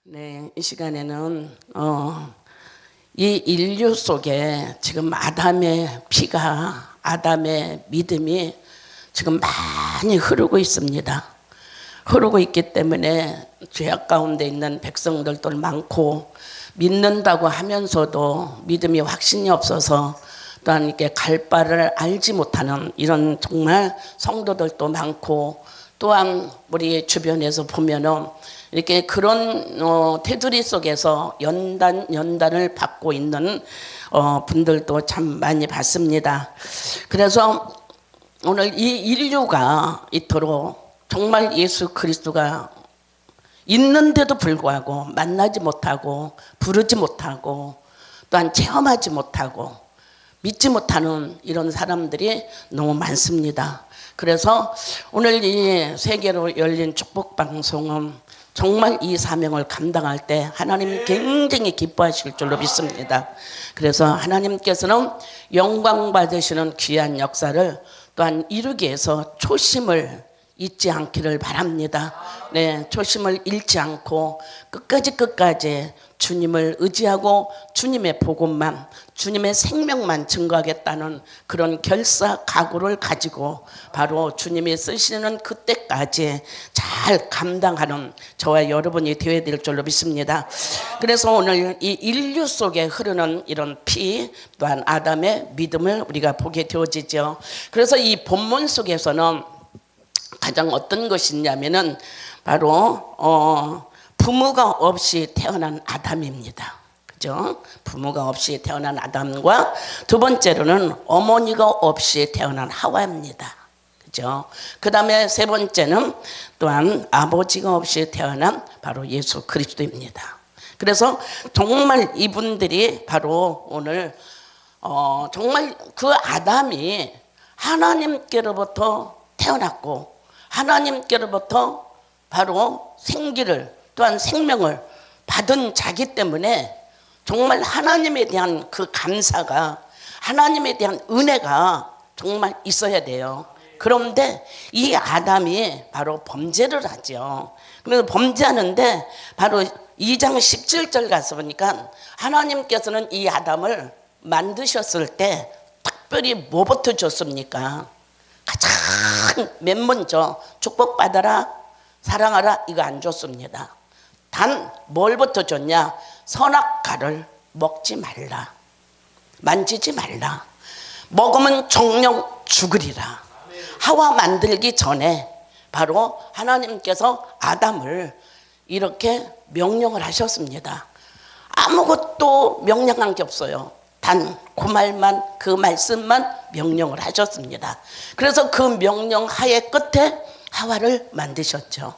네, 이 시간에는 이 인류 속에 지금 아담의 피가, 아담의 믿음이 지금 많이 흐르고 있습니다. 흐르고 있기 때문에 죄악 가운데 있는 백성들도 많고, 믿는다고 하면서도 믿음이 확신이 없어서 또한 이렇게 갈 바를 알지 못하는 이런 정말 성도들도 많고, 또한 우리 주변에서 보면은 이렇게 그런 테두리 속에서 연단을 받고 있는 분들도 참 많이 봤습니다. 그래서 오늘 이 인류가 이토록 정말 예수 그리스도가 있는데도 불구하고 만나지 못하고 부르지 못하고 또한 체험하지 못하고 믿지 못하는 이런 사람들이 너무 많습니다. 그래서 오늘 이 세계로 열린 축복 방송은 정말 이 사명을 감당할 때 하나님 굉장히 기뻐하실 줄로 믿습니다. 그래서 하나님께서는 영광 받으시는 귀한 역사를 또한 이루기 위해서 초심을 잊지 않기를 바랍니다. 네, 초심을 잃지 않고 끝까지 주님을 의지하고 주님의 복음만, 주님의 생명만 증거하겠다는 그런 결사 각오를 가지고 바로 주님이 쓰시는 그때까지 잘 감당하는 저와 여러분이 되어야 될 줄로 믿습니다. 그래서 오늘 이 인류 속에 흐르는 이런 피 또한 아담의 믿음을 우리가 보게 되어지죠. 그래서 이 본문 속에서는 가장 어떤 것이 있냐면은 바로 부모가 없이 태어난 아담입니다. 그죠? 부모가 없이 태어난 아담과 두 번째로는 어머니가 없이 태어난 하와입니다. 그죠? 그 다음에 세 번째는 또한 아버지가 없이 태어난 바로 예수 그리스도입니다. 그래서 정말 이분들이 바로 오늘 정말 그 아담이 하나님께로부터 태어났고 하나님께로부터 바로 생기를 또한 생명을 받은 자기 때문에 정말 하나님에 대한 그 감사가, 하나님에 대한 은혜가 정말 있어야 돼요. 그런데 이 아담이 바로 범죄를 하죠. 그래서 범죄하는데 바로 2장 17절 가서 보니까 하나님께서는 이 아담을 만드셨을 때 특별히 뭐부터 줬습니까? 가장 맨 먼저 축복받아라, 사랑하라, 이거 안 줬습니다. 단 뭘부터 줬냐? 선악과를 먹지 말라, 만지지 말라, 먹으면 정령 죽으리라. 하와 만들기 전에 바로 하나님께서 아담을 이렇게 명령을 하셨습니다. 아무것도 명령한 게 없어요. 단 그 말만, 그 말씀만 명령을 하셨습니다. 그래서 그 명령 하에 끝에 하와를 만드셨죠.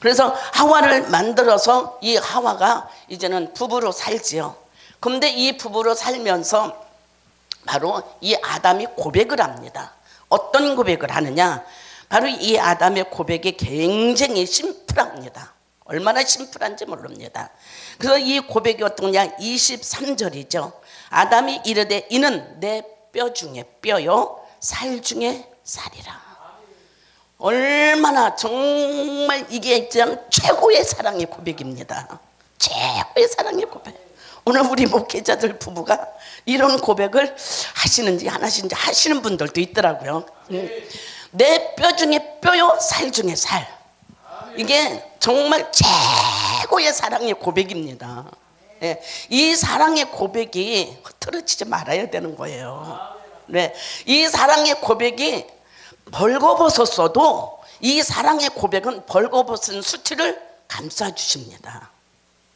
그래서 하와를 만들어서 이 하와가 이제는 부부로 살지요. 그런데 이 부부로 살면서 바로 이 아담이 고백을 합니다. 어떤 고백을 하느냐? 바로 이 아담의 고백이 굉장히 심플합니다. 얼마나 심플한지 모릅니다. 그래서 이 고백이 어떤 거냐? 23절이죠. 아담이 이르되 이는 내 뼈 중에 뼈요 살 중에 살이라. 얼마나 정말 이게 최고의 사랑의 고백입니다. 최고의 사랑의 고백. 오늘 우리 목회자들 부부가 이런 고백을 하시는지 안 하시는지 하시는 분들도 있더라고요. 내 뼈 중에 뼈요 살 중에 살. 이게 정말 최고의 사랑의 고백입니다. 네, 이 사랑의 고백이 흐트러지지 말아야 되는 거예요. 네, 이 사랑의 고백이 벌거벗었어도 이 사랑의 고백은 벌거벗은 수치를 감싸주십니다.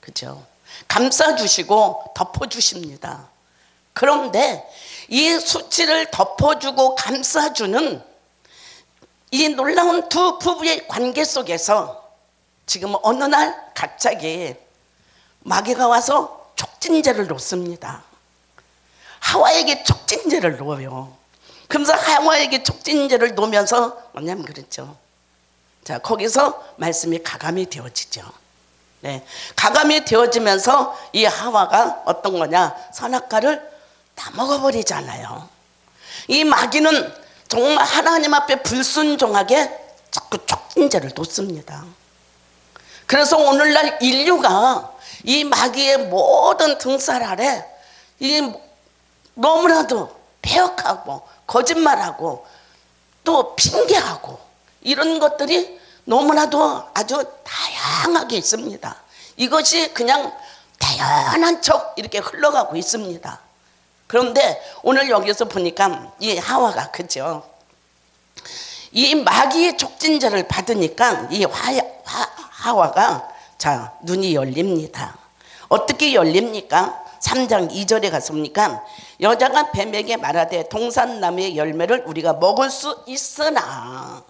그죠? 감싸주시고 덮어주십니다. 그런데 이 수치를 덮어주고 감싸주는 이 놀라운 두 부부의 관계 속에서 지금 어느 날 갑자기 마귀가 와서 촉진제를 놓습니다. 하와에게 촉진제를 놓아요. 그러면서 하와에게 촉진제를 놓으면서 뭐냐면 그렇죠. 자, 거기서 말씀이 가감이 되어지죠. 네, 가감이 되어지면서 이 하와가 어떤 거냐? 선악과를 다 먹어버리잖아요. 이 마귀는 정말 하나님 앞에 불순종하게 자꾸 촉진제를 놓습니다. 그래서 오늘날 인류가 이 마귀의 모든 등살 아래 이 너무나도 배역하고 거짓말하고 또 핑계하고 이런 것들이 너무나도 아주 다양하게 있습니다. 이것이 그냥 당연한 척 이렇게 흘러가고 있습니다. 그런데 오늘 여기서 보니까 이 하와가, 그죠? 이 마귀의 촉진제를 받으니까 이 하와가 자 눈이 열립니다. 어떻게 열립니까? 3장 2절에 갔습니까? 여자가 뱀에게 말하되 동산나무의 열매를 우리가 먹을 수 있으나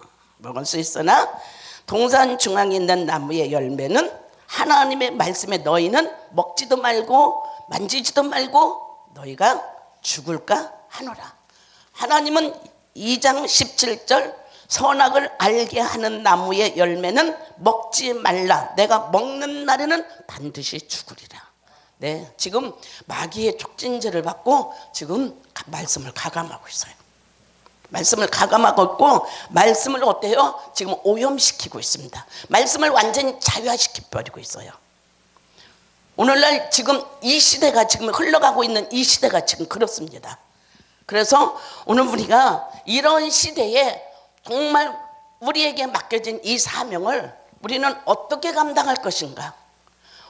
동산 중앙에 있는 나무의 열매는 하나님의 말씀에 너희는 먹지도 말고 만지지도 말고 너희가 죽을까 하노라. 하나님은 2장 17절 선악을 알게 하는 나무의 열매는 먹지 말라. 내가 먹는 날에는 반드시 죽으리라. 네, 지금 마귀의 촉진제를 받고 지금 말씀을 가감하고 있어요. 말씀을 가감하고 있고 말씀을 어때요? 지금 오염시키고 있습니다. 말씀을 완전히 자유화시켜버리고 있어요. 오늘날 지금 이 시대가 지금 흘러가고 있는 이 시대가 지금 그렇습니다. 그래서 오늘 우리가 이런 시대에 정말 우리에게 맡겨진 이 사명을 우리는 어떻게 감당할 것인가?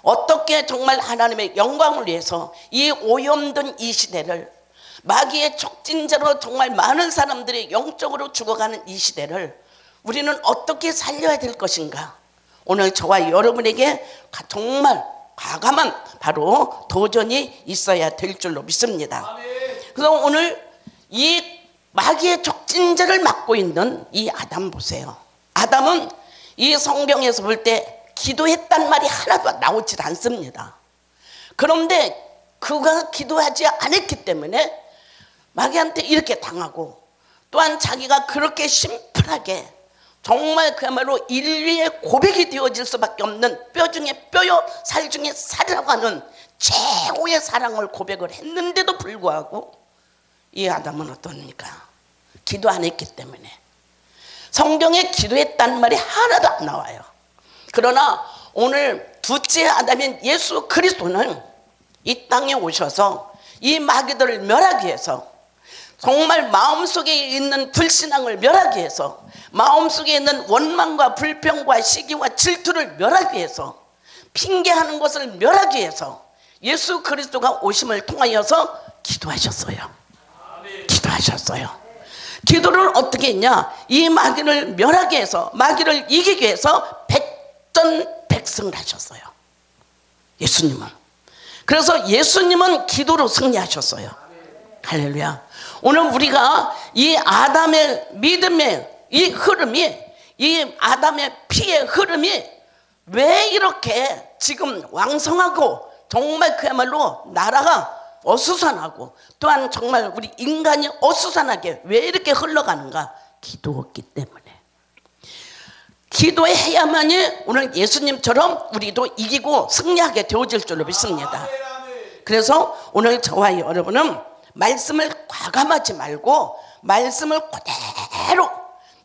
어떻게 정말 하나님의 영광을 위해서 이 오염된 이 시대를, 마귀의 촉진제로 정말 많은 사람들이 영적으로 죽어가는 이 시대를 우리는 어떻게 살려야 될 것인가? 오늘 저와 여러분에게 정말 과감한 바로 도전이 있어야 될 줄로 믿습니다. 그래서 오늘 이 마귀의 촉진제를 맡고 있는 이 아담 보세요. 아담은 이 성경에서 볼 때 기도했단 말이 하나도 나오질 않습니다. 그런데 그가 기도하지 않았기 때문에 마귀한테 이렇게 당하고, 또한 자기가 그렇게 심플하게 정말 그야말로 인류의 고백이 되어질 수밖에 없는 뼈 중에 뼈요 살 중에 살이라고 하는 최고의 사랑을 고백을 했는데도 불구하고 이 아담은 어떻습니까? 기도 안 했기 때문에. 성경에 기도했다는 말이 하나도 안 나와요. 그러나 오늘 둘째 아담인 예수 그리스도는 이 땅에 오셔서 이 마귀들을 멸하기 위해서, 정말 마음속에 있는 불신앙을 멸하기 위해서, 마음속에 있는 원망과 불평과 시기와 질투를 멸하기 위해서, 핑계하는 것을 멸하기 위해서 예수 그리스도가 오심을 통하여서 기도하셨어요. 기도를 어떻게 했냐? 이 마귀를 멸하기 위해서, 마귀를 이기기 위해서 백전백승을 하셨어요. 예수님은. 그래서 예수님은 기도로 승리하셨어요. 할렐루야. 오늘 우리가 이 아담의 믿음의 이 흐름이, 이 아담의 피의 흐름이 왜 이렇게 지금 왕성하고 정말 그야말로 나라가 어수선하고, 또한 정말 우리 인간이 어수선하게 왜 이렇게 흘러가는가? 기도했기 때문에. 기도해야만이 오늘 예수님처럼 우리도 이기고 승리하게 되어질 줄로 믿습니다. 그래서 오늘 저와 여러분은 말씀을 과감하지 말고 말씀을 그대로,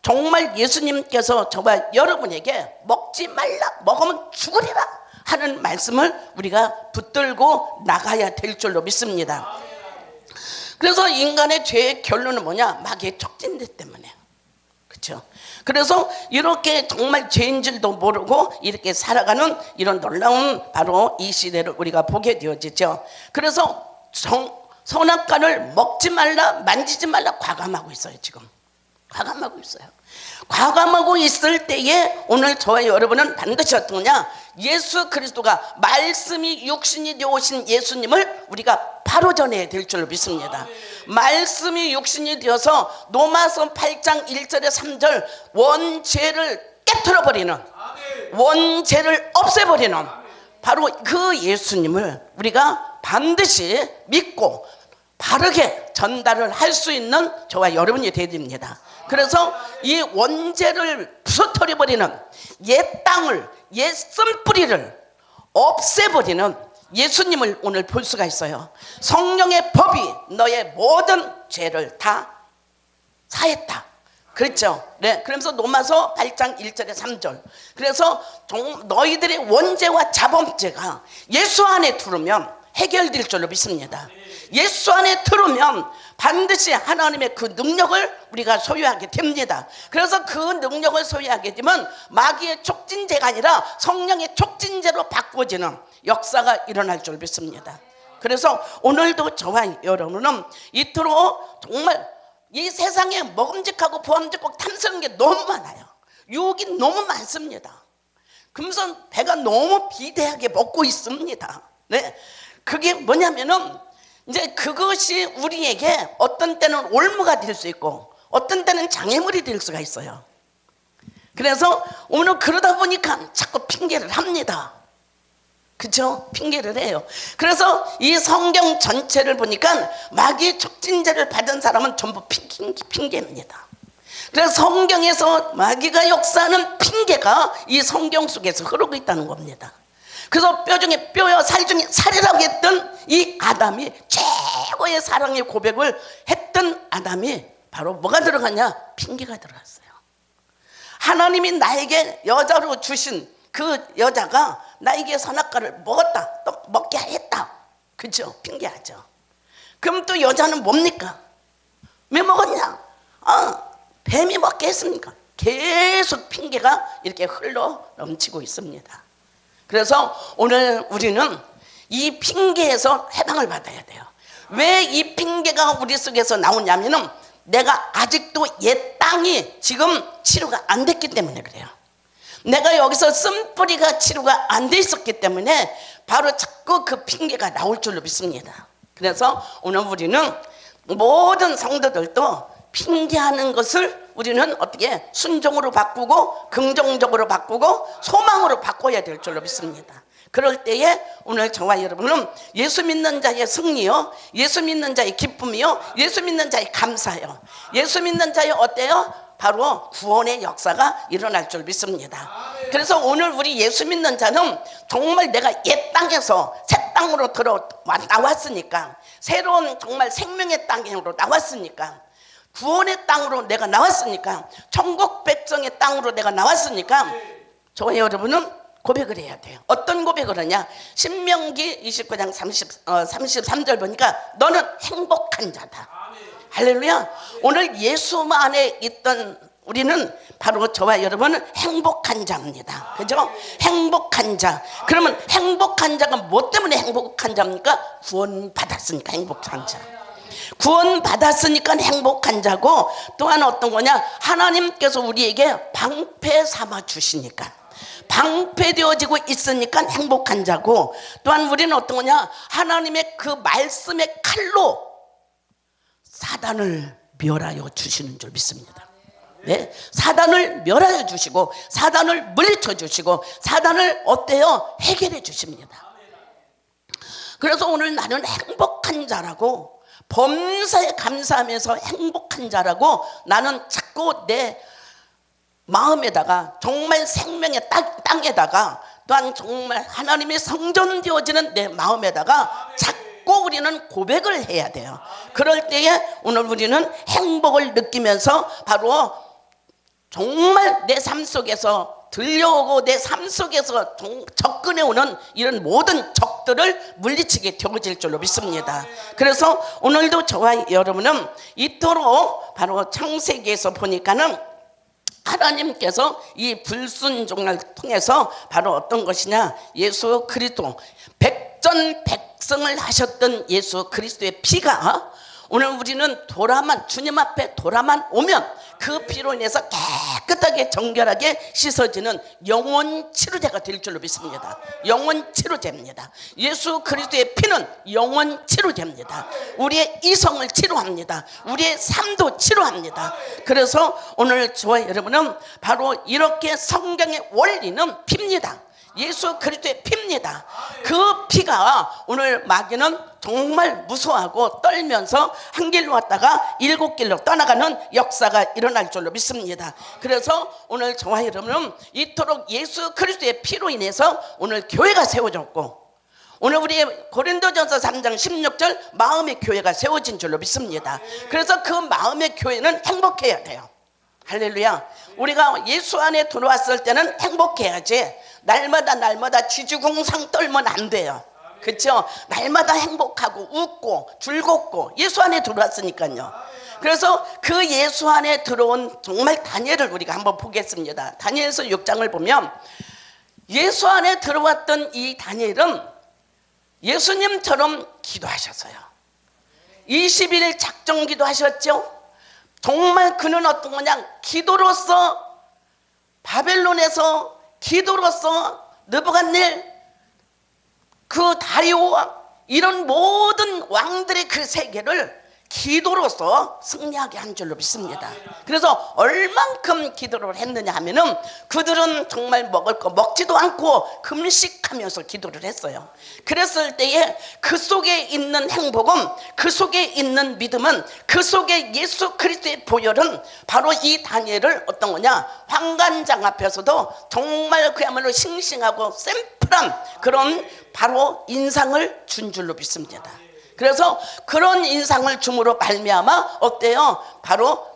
정말 예수님께서 저와 여러분에게 먹지 말라, 먹으면 죽으리라 하는 말씀을 우리가 붙들고 나가야 될 줄로 믿습니다. 그래서 인간의 죄의 결론은 뭐냐? 마귀의 촉진제 때문에. 그렇죠? 그래서 이렇게 정말 죄인 줄도 모르고 이렇게 살아가는 이런 놀라운 바로 이 시대를 우리가 보게 되어지죠. 그래서 선악과를 먹지 말라, 만지지 말라 과감하고 있어요. 지금 과감하고 있어요. 과감하고 있을 때에 오늘 저와 여러분은 반드시 어떤 거냐? 예수 그리스도가 말씀이 육신이 되어 오신 예수님을 우리가 바로 전해야 될 줄로 믿습니다. 말씀이 육신이 되어서 로마서 8장 1절에 3절 원죄를 깨트려버리는, 원죄를 없애버리는 바로 그 예수님을 우리가 반드시 믿고 바르게 전달을 할 수 있는 저와 여러분이 되어야 됩니다. 그래서 이 원죄를 부서뜨려버리는, 옛 땅을, 옛 쓴뿌리를 없애버리는 예수님을 오늘 볼 수가 있어요. 성령의 법이 너의 모든 죄를 다 사했다. 그렇죠. 네. 그러면서 로마서 8장 1절에 3절. 그래서 너희들의 원죄와 자범죄가 예수 안에 들으면 해결될 줄로 믿습니다. 예수 안에 들으면 반드시 하나님의 그 능력을 우리가 소유하게 됩니다. 그래서 그 능력을 소유하게 되면 마귀의 촉진제가 아니라 성령의 촉진제로 바꿔지는 역사가 일어날 줄 믿습니다. 그래서 오늘도 저와 여러분은 이토록 정말 이 세상에 먹음직하고 보암직하고 탐스러운 게 너무 많아요. 유혹이 너무 많습니다. 그러면서 배가 너무 비대하게 먹고 있습니다. 네, 그게 뭐냐면은 이제 그것이 우리에게 어떤 때는 올무가 될 수 있고 어떤 때는 장애물이 될 수가 있어요. 그래서 오늘 그러다 보니까 자꾸 핑계를 합니다. 그죠? 핑계를 해요. 그래서 이 성경 전체를 보니까 마귀의 촉진제를 받은 사람은 전부 핑계입니다. 그래서 성경에서 마귀가 역사하는 핑계가 이 성경 속에서 흐르고 있다는 겁니다. 그래서 뼈 중에 뼈여 살 중에 살이라고 했던 이 아담이 최고의 사랑의 고백을 했던 아담이 바로 뭐가 들어갔냐? 핑계가 들어갔어요. 하나님이 나에게 여자로 주신 그 여자가 나에게 선악과를 먹었다, 또 먹게 했다. 그죠? 핑계하죠. 그럼 또 여자는 뭡니까? 왜 먹었냐? 뱀이 먹게 했습니까? 계속 핑계가 이렇게 흘러 넘치고 있습니다. 그래서 오늘 우리는 이 핑계에서 해방을 받아야 돼요. 왜 이 핑계가 우리 속에서 나오냐면은 내가 아직도 옛 땅이 지금 치료가 안 됐기 때문에 그래요. 내가 여기서 쓴뿌리가 치료가 안 돼 있었기 때문에 바로 자꾸 그 핑계가 나올 줄로 믿습니다. 그래서 오늘 우리는 모든 성도들도 핑계하는 것을 우리는 어떻게 순종으로 바꾸고 긍정적으로 바꾸고 소망으로 바꿔야 될 줄로 믿습니다. 그럴 때에 오늘 저와 여러분은 예수 믿는 자의 승리요, 예수 믿는 자의 기쁨이요, 예수 믿는 자의 감사요, 예수 믿는 자의 어때요? 바로 구원의 역사가 일어날 줄 믿습니다. 그래서 오늘 우리 예수 믿는 자는 정말 내가 옛 땅에서 새 땅으로 나왔으니까, 새로운 정말 생명의 땅으로 나왔으니까, 구원의 땅으로 내가 나왔으니까, 천국 백성의 땅으로 내가 나왔으니까 저와 여러분은 고백을 해야 돼요. 어떤 고백을 하냐? 신명기 29장 33절 보니까 너는 행복한 자다. 할렐루야. 오늘 예수 안에 있던 우리는 바로 저와 여러분은 행복한 자입니다. 그죠? 행복한 자. 그러면 행복한 자가 뭐 때문에 행복한 자입니까? 구원 받았으니까 행복한 자. 구원 받았으니까 행복한 자고, 또한 어떤 거냐? 하나님께서 우리에게 방패 삼아 주시니까, 방패되어지고 있으니까 행복한 자고, 또한 우리는 어떤 거냐? 하나님의 그 말씀의 칼로 사단을 멸하여 주시는 줄 믿습니다. 네? 사단을 멸하여 주시고, 사단을 물리쳐 주시고, 사단을 어때요? 해결해 주십니다. 그래서 오늘 나는 행복한 자라고, 범사에 감사하면서 행복한 자라고 나는 자꾸 내 마음에다가, 정말 생명의 땅에다가, 또한 정말 하나님의 성전되어지는 내 마음에다가 자꾸 우리는 고백을 해야 돼요. 그럴 때에 오늘 우리는 행복을 느끼면서 바로 정말 내 삶 속에서 들려오고 내 삶 속에서 접근해오는 이런 모든 적들을 물리치게 되어질 줄로 믿습니다. 그래서 오늘도 저와 여러분은 이토록 바로 창세기에서 보니까는 하나님께서 이 불순종을 통해서 바로 어떤 것이냐? 예수 그리스도 백전백승을 하셨던 예수 그리스도의 피가 오늘 우리는 주님 앞에 돌아만 오면 그 피로 인해서 깨끗하게 정결하게 씻어지는 영원 치료제가 될 줄로 믿습니다. 영원 치료제입니다. 예수 그리스도의 피는 영원 치료제입니다. 우리의 이성을 치료합니다. 우리의 삶도 치료합니다. 그래서 오늘 저와 여러분은 바로 이렇게 성경의 원리는 피입니다. 예수 그리스도의 피입니다. 그 피가 오늘 마귀는 정말 무서워하고 떨면서 한 길로 왔다가 7길로 떠나가는 역사가 일어날 줄로 믿습니다. 그래서 오늘 저와 여러분은 이토록 예수 그리스도의 피로 인해서 오늘 교회가 세워졌고, 오늘 우리 고린도전서 3장 16절 마음의 교회가 세워진 줄로 믿습니다. 그래서 그 마음의 교회는 행복해야 돼요. 할렐루야. 우리가 예수 안에 들어왔을 때는 행복해야지. 날마다 지주궁상 떨면 안 돼요. 그렇죠? 날마다 행복하고 웃고 즐겁고 예수 안에 들어왔으니까요. 그래서 그 예수 안에 들어온 정말 다니엘을 우리가 한번 보겠습니다. 다니엘서 6장을 보면 예수 안에 들어왔던 이 다니엘은 예수님처럼 기도하셨어요. 20일 작정기도 하셨죠. 정말 그는 어떤 거냐, 기도로서 바벨론에서 기도로서 느부갓네살 그 다리오와 이런 모든 왕들의 그 세계를 기도로서 승리하게 한 줄로 믿습니다. 그래서 얼만큼 기도를 했느냐 하면은 그들은 정말 먹을 거 먹지도 않고 금식하면서 기도를 했어요. 그랬을 때에 그 속에 있는 행복은, 그 속에 있는 믿음은, 그 속에 예수 그리스도의 보혈은 바로 이 다니엘을 어떤 거냐, 환관장 앞에서도 정말 그야말로 싱싱하고 샘플한 그런 바로 인상을 준 줄로 믿습니다. 그래서 그런 인상을 줌으로 말미암아 어때요? 바로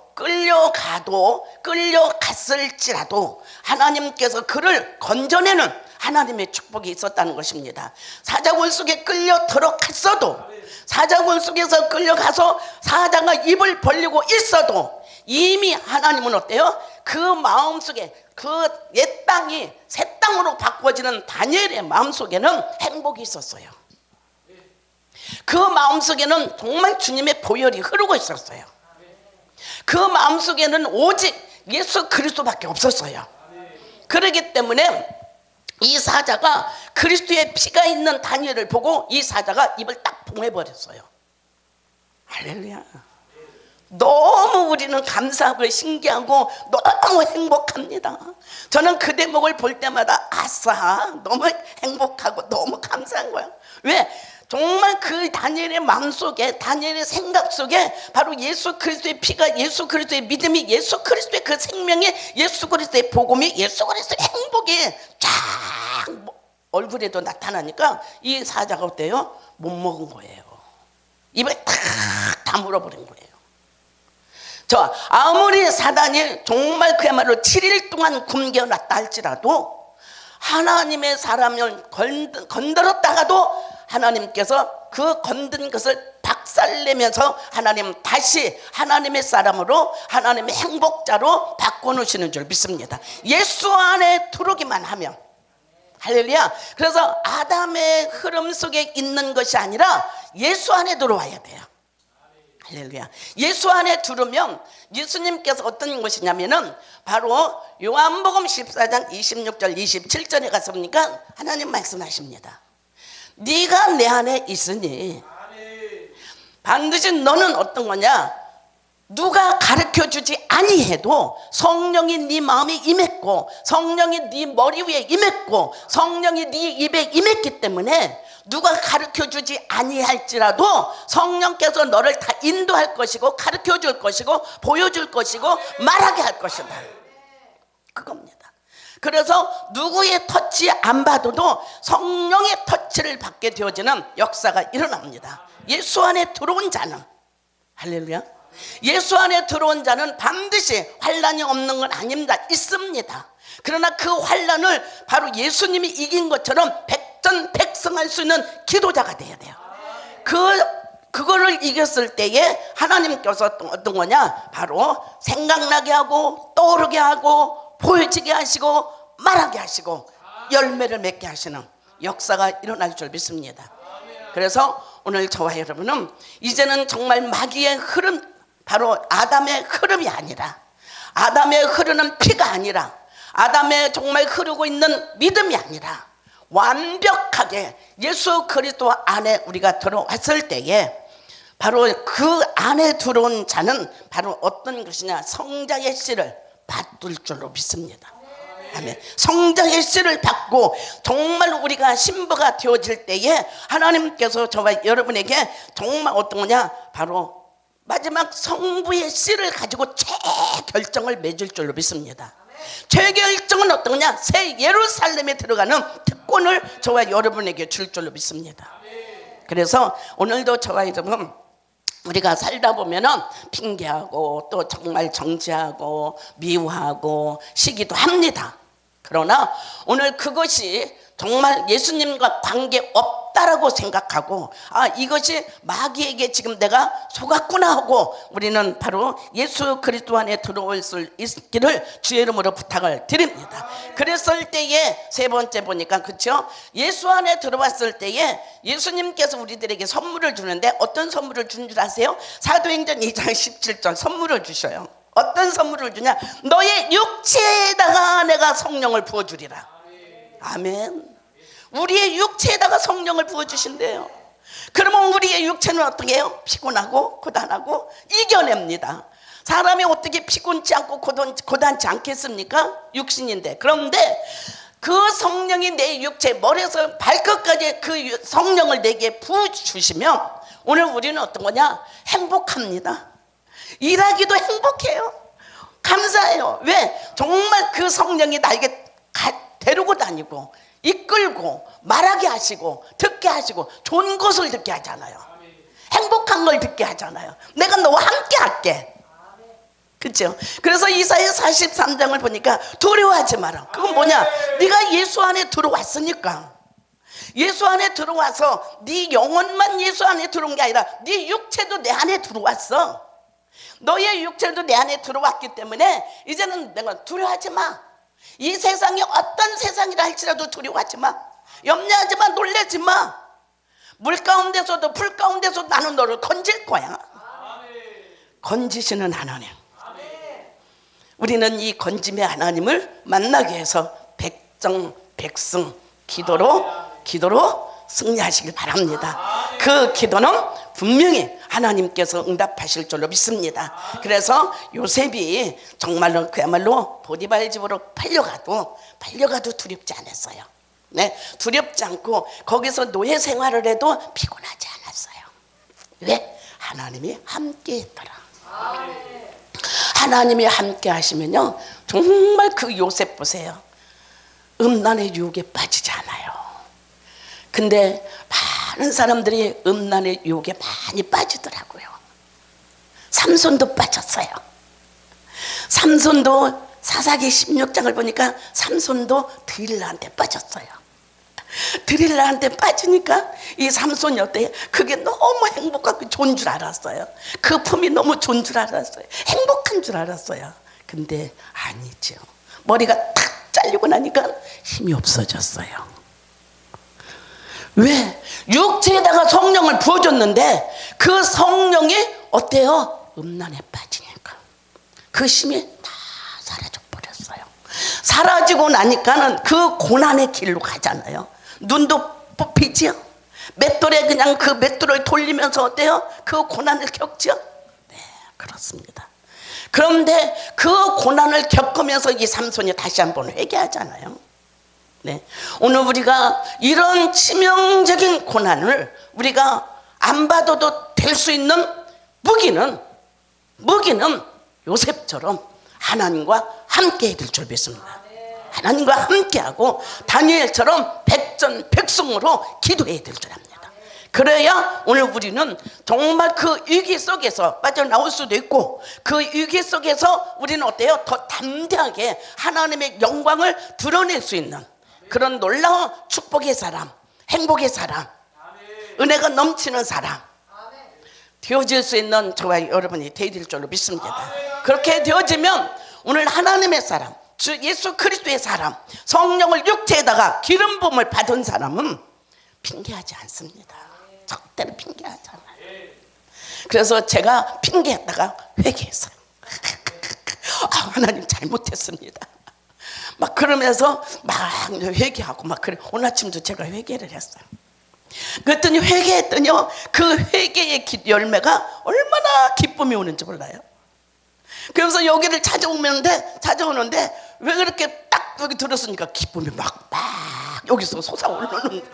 끌려갔을지라도 하나님께서 그를 건져내는 하나님의 축복이 있었다는 것입니다. 사자굴 속에 끌려 들어갔어도, 사자굴 속에서 끌려가서 사자가 입을 벌리고 있어도 이미 하나님은 어때요? 그 마음속에 그 옛 땅이 새 땅으로 바꿔지는 다니엘의 마음속에는 행복이 있었어요. 그 마음속에는 정말 주님의 보혈이 흐르고 있었어요. 그 마음속에는 오직 예수 그리스도밖에 없었어요. 그렇기 때문에 이 사자가 그리스도의 피가 있는 다니엘을 보고 이 사자가 입을 딱 봉해버렸어요. 할렐루야. 너무 우리는 감사하고 신기하고 너무 행복합니다. 저는 그 대목을 볼 때마다 아싸, 너무 행복하고 너무 감사한 거예요. 왜? 정말 그 다니엘의 마음속에, 다니엘의 생각 속에 바로 예수 그리스도의 피가, 예수 그리스도의 믿음이, 예수 그리스도의 그 생명이, 예수 그리스도의 복음이, 예수 그리스도의 행복이 쫙 얼굴에도 나타나니까 이 사자가 어때요? 못 먹은 거예요. 입에 탁 다물어 버린 거예요. 저 아무리 사단이 정말 그야말로 7일 동안 굶겨놨다 할지라도 하나님의 사람을 건드렸다가도 하나님께서 그 건든 것을 박살내면서 하나님 다시 하나님의 사람으로, 하나님의 행복자로 바꿔놓으시는 줄 믿습니다. 예수 안에 들어오기만 하면. 할렐루야. 그래서 아담의 흐름 속에 있는 것이 아니라 예수 안에 들어와야 돼요. 할렐루야. 예수 안에 들으면 예수님께서 어떤 것이냐면은 바로 요한복음 14장 26절 27절에 가서 보니까 하나님 말씀하십니다. 네가 내 안에 있으니 반드시 너는 어떤 거냐, 누가 가르쳐주지 아니해도 성령이 네 마음에 임했고 성령이 네 머리 위에 임했고 성령이 네 입에 임했기 때문에 누가 가르쳐주지 아니할지라도 성령께서 너를 다 인도할 것이고 가르쳐줄 것이고 보여줄 것이고 말하게 할 것이다. 그겁니다. 그래서 누구의 터치 안 받아도 성령의 터치를 받게 되어지는 역사가 일어납니다. 예수 안에 들어온 자는, 할렐루야, 예수 안에 들어온 자는 반드시 환난이 없는 건 아닙니다. 있습니다. 그러나 그 환난을 바로 예수님이 이긴 것처럼 백전백승할 수 있는 기도자가 돼야 돼요. 그거를 이겼을 때에 하나님께서 어떤 거냐, 바로 생각나게 하고 떠오르게 하고 보여지게 하시고 말하게 하시고 열매를 맺게 하시는 역사가 일어날 줄 믿습니다. 그래서 오늘 저와 여러분은 이제는 정말 마귀의 흐름, 바로 아담의 흐름이 아니라, 아담의 흐르는 피가 아니라, 아담의 정말 흐르고 있는 믿음이 아니라 완벽하게 예수 그리스도 안에 우리가 들어왔을 때에 바로 그 안에 들어온 자는 바로 어떤 것이냐, 성자의 씨를 받을 줄로 믿습니다. 아멘. 성자의 씨를 받고 정말 우리가 신부가 되어질 때에 하나님께서 저와 여러분에게 정말 어떤 거냐, 바로 마지막 성부의 씨를 가지고 최결정을 맺을 줄로 믿습니다. 최결정은 어떤 거냐, 새 예루살렘에 들어가는 특권을 저와 여러분에게 줄 줄로 믿습니다. 그래서 오늘도 저와 여러분 우리가 살다 보면은 핑계하고 또 정말 정죄하고 미워하고 시기도 합니다. 그러나 오늘 그것이 정말 예수님과 관계없다라고 생각하고 이것이 마귀에게 지금 내가 속았구나 하고 우리는 바로 예수 그리스도 안에 들어올 수 있기를 주의 이름으로 부탁을 드립니다. 그랬을 때에 세 번째 보니까 그렇죠? 예수 안에 들어왔을 때에 예수님께서 우리들에게 선물을 주는데 어떤 선물을 준 줄 아세요? 사도행전 2장 17절 선물을 주셔요. 어떤 선물을 주냐? 너의 육체에다가 내가 성령을 부어주리라. 아멘. 우리의 육체에다가 성령을 부어주신대요. 그러면 우리의 육체는 어떻게 해요? 피곤하고 고단하고 이겨냅니다. 사람이 어떻게 피곤치 않고 고단치 않겠습니까? 육신인데. 그런데 그 성령이 내 육체 머리에서 발끝까지 그 성령을 내게 부어주시면 오늘 우리는 어떤 거냐? 행복합니다. 일하기도 행복해요. 감사해요. 왜? 정말 그 성령이 나에게 데리고 다니고 이끌고 말하게 하시고 듣게 하시고 좋은 것을 듣게 하잖아요. 행복한 걸 듣게 하잖아요. 내가 너와 함께 할게. 그렇죠? 그래서 이사야 43장을 보니까 두려워하지 마라. 그건 뭐냐? 네가 예수 안에 들어왔으니까. 예수 안에 들어와서 네 영혼만 예수 안에 들어온 게 아니라 네 육체도 내 안에 들어왔어. 너의 육체도 내 안에 들어왔기 때문에 이제는 내가 두려워하지 마. 이 세상이 어떤 세상이라 할지라도 두려워하지 마. 염려하지 마. 놀라지 마. 물 가운데서도 불 가운데서도 나는 너를 건질 거야. 건지시는 하나님. 우리는 이 건짐의 하나님을 만나기 위해서 백성 기도로 승리하시길 바랍니다. 그 기도는 분명히 하나님께서 응답하실 줄로 믿습니다. 그래서 요셉이 정말로 그야말로 보디발 집으로 팔려가도 두렵지 않았어요. 네, 두렵지 않고 거기서 노예 생활을 해도 피곤하지 않았어요. 왜? 하나님이 함께 했더라. 하나님이 함께 하시면요 정말 그 요셉 보세요. 음란의 유혹에 빠지지 않아요. 근데 많은 사람들이 음란의 유혹에 많이 빠지더라고요. 삼손도 빠졌어요. 삼손도 사사기 16장을 보니까 삼손도 드릴라한테 빠졌어요. 드릴라한테 빠지니까 이 삼손이 어때요? 그게 너무 행복하고 좋은 줄 알았어요. 그 품이 너무 좋은 줄 알았어요. 행복한 줄 알았어요. 근데 아니죠. 머리가 탁 잘리고 나니까 힘이 없어졌어요. 왜? 육체에다가 성령을 부어줬는데 그 성령이 어때요? 음란에 빠지니까 그 힘이 다 사라져 버렸어요. 사라지고 나니까는 그 고난의 길로 가잖아요. 눈도 뽑히지요. 맷돌에 그냥 그 맷돌을 돌리면서 어때요? 그 고난을 겪죠. 네, 그렇습니다. 그런데 그 고난을 겪으면서 이 삼손이 다시 한번 회개하잖아요. 네, 오늘 우리가 이런 치명적인 고난을 우리가 안 받아도 될 수 있는 무기는 요셉처럼 하나님과 함께 해줄 줄 믿습니다. 하나님과 함께하고 다니엘처럼 백전백승으로 기도해야 될 줄 압니다. 그래야 오늘 우리는 정말 그 위기 속에서 빠져나올 수도 있고 그 위기 속에서 우리는 어때요? 더 담대하게 하나님의 영광을 드러낼 수 있는 그런 놀라운 축복의 사람, 행복의 사람, 은혜가 넘치는 사람 되어질 수 있는 저와 여러분이 되어질 줄로 믿습니다. 그렇게 되어지면 오늘 하나님의 사람, 주 예수 그리스도의 사람, 성령을 육체에다가 기름 부음을 받은 사람은 핑계하지 않습니다. 절대로 핑계하지 않아요. 그래서 제가 핑계했다가 회개했어요. 하나님 잘못했습니다. 막 그러면서 막 회개하고 막 그래. 오늘 아침도 제가 회개를 했어요. 그랬더니 회개했더니요 그 회개의 열매가 얼마나 기쁨이 오는지 몰라요. 그래서 여기를 찾아오는데 왜 그렇게 딱 여기 들었으니까 기쁨이 막 여기서 솟아오르는.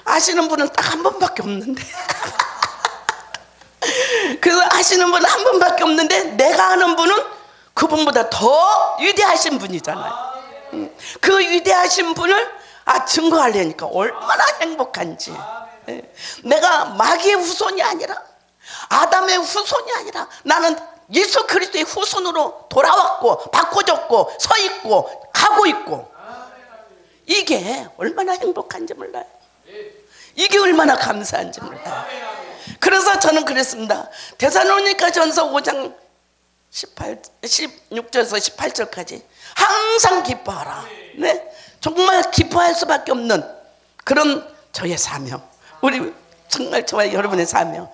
아시는 분은 딱 한 번밖에 없는데 그래서 아시는 분은 한 번밖에 없는데 내가 아는 분은 그분보다 더 위대하신 분이잖아요. 그 위대하신 분을 증거하려니까 얼마나 행복한지. 내가 마귀의 후손이 아니라 아담의 후손이 아니라 나는 예수 그리스도의 후손으로 돌아왔고 바꿔졌고 서 있고 가고 있고, 이게 얼마나 행복한지 몰라요. 이게 얼마나 감사한지 몰라요. 그래서 저는 그랬습니다. 데살로니가전서 5장 16절에서 18절까지 항상 기뻐하라. 네? 정말 기뻐할 수밖에 없는 그런 저의 사명, 우리 정말 저와 여러분의 사명,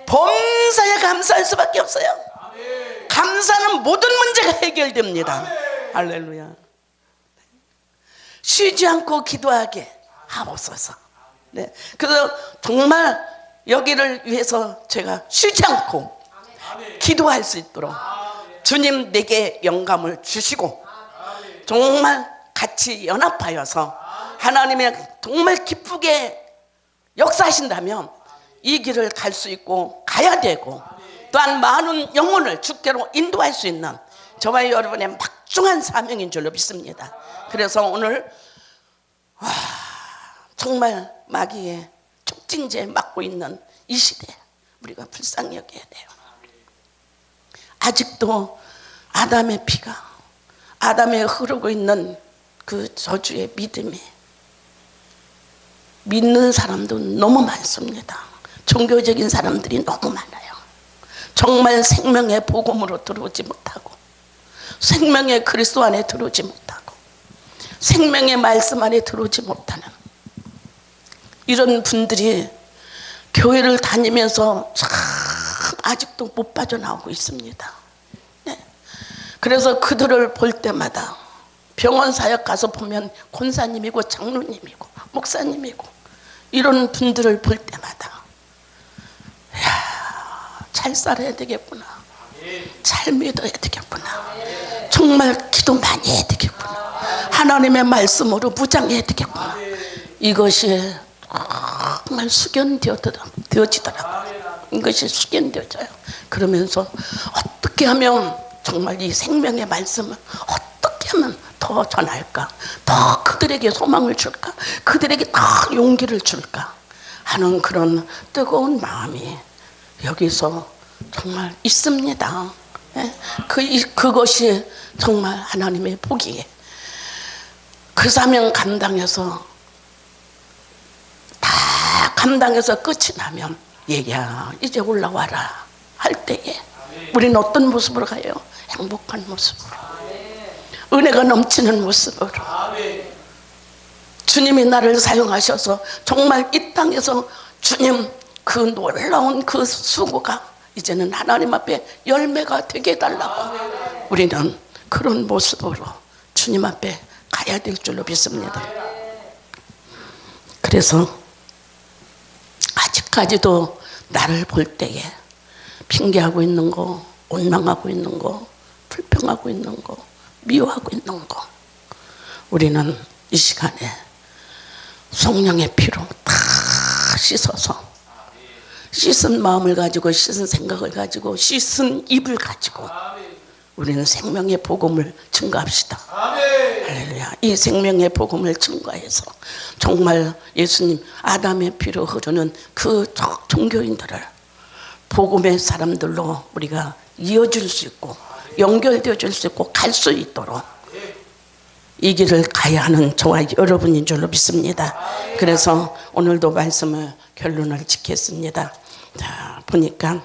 범사에 감사할 수밖에 없어요. 감사는 모든 문제가 해결됩니다. 할렐루야. 쉬지 않고 기도하게 하옵소서. 네. 그래서 정말 여기를 위해서 제가 쉬지 않고 기도할 수 있도록 주님 내게 영감을 주시고 정말 같이 연합하여서 하나님의 정말 기쁘게 역사하신다면 이 길을 갈 수 있고 가야 되고, 또한 많은 영혼을 주께로 인도할 수 있는 저와 여러분의 막중한 사명인 줄로 믿습니다. 그래서 오늘 정말 마귀의 촉진제에 맞고 있는 이 시대 우리가 불쌍히 여겨야 돼요. 아직도 아담의 피가, 아담에 흐르고 있는 그 저주의 믿음이 믿는 사람도 너무 많습니다. 종교적인 사람들이 너무 많아요. 정말 생명의 복음으로 들어오지 못하고, 생명의 그리스도 안에 들어오지 못하고, 생명의 말씀 안에 들어오지 못하는 이런 분들이 교회를 다니면서 참 아직도 못 빠져나오고 있습니다. 네. 그래서 그들을 볼 때마다 병원 사역 가서 보면 권사님이고 장로님이고 목사님이고 이런 분들을 볼 때마다 잘 살아야 되겠구나, 잘 믿어야 되겠구나, 정말 기도 많이 해야 되겠구나, 하나님의 말씀으로 무장해야 되겠구나, 이것이 정말 숙연되어지더라고요. 이것이 숙연되어져요. 그러면서 어떻게 하면 정말 이 생명의 말씀을 어떻게 하면 더 전할까, 더 그들에게 소망을 줄까, 그들에게 더 용기를 줄까 하는 그런 뜨거운 마음이 여기서 정말 있습니다. 그것이 정말 하나님의 복이에요. 그 사명 감당해서 다 감당해서 끝이 나면 얘야 이제 올라와라 할 때에 우리는 어떤 모습으로 가요? 행복한 모습으로, 은혜가 넘치는 모습으로, 주님이 나를 사용하셔서 정말 이 땅에서 주님 그 놀라운 그 수고가 이제는 하나님 앞에 열매가 되게 해달라고 우리는 그런 모습으로 주님 앞에 가야 될 줄로 믿습니다. 그래서 아직까지도 나를 볼 때에 핑계하고 있는 거, 원망하고 있는 거, 불평하고 있는 거, 미워하고 있는 거, 우리는 이 시간에 성령의 피로 다 씻어서, 씻은 마음을 가지고, 씻은 생각을 가지고, 씻은 입을 가지고 우리는 생명의 복음을 증거합시다. 할렐루야. 이 생명의 복음을 증거해서 정말 예수님 아담의 피로 흐르는 그 종교인들을 복음의 사람들로 우리가 이어줄 수 있고 연결되어 줄 수 있고 갈 수 있도록 이 길을 가야 하는 저와 여러분인 줄로 믿습니다. 그래서 오늘도 말씀을 결론을 짓겠습니다. 자, 보니까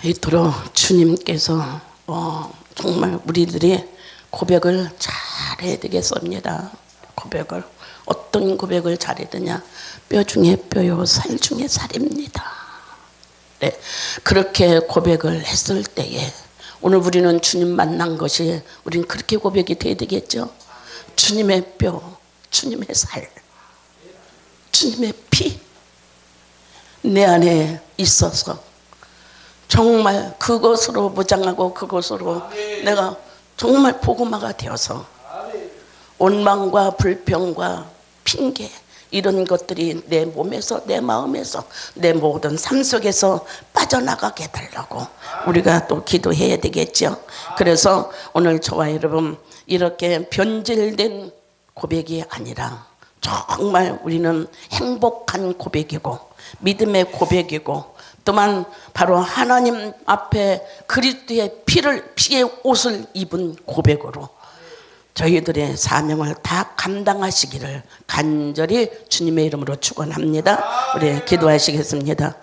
이토록 주님께서 정말 우리들이 고백을 잘해야 되겠습니다. 고백을 어떤 고백을 잘해야 되냐? 뼈 중에 뼈요 살 중에 살입니다. 네, 그렇게 고백을 했을 때에 오늘 우리는 주님 만난 것이 우리는 그렇게 고백이 돼야 되겠죠. 주님의 뼈, 주님의 살, 주님의 피 내 안에 있어서 정말 그것으로 무장하고 그것으로 내가 정말 복음화가 되어서 원망과 불평과 핑계 이런 것들이 내 몸에서 내 마음에서 내 모든 삶 속에서 빠져나가게 해달라고 우리가 또 기도해야 되겠죠. 그래서 오늘 저와 여러분 이렇게 변질된 고백이 아니라 정말 우리는 행복한 고백이고 믿음의 고백이고 또한 바로 하나님 앞에 그리스도의 피의 옷을 입은 고백으로 저희들의 사명을 다 감당하시기를 간절히 주님의 이름으로 축원합니다. 우리 기도하시겠습니다.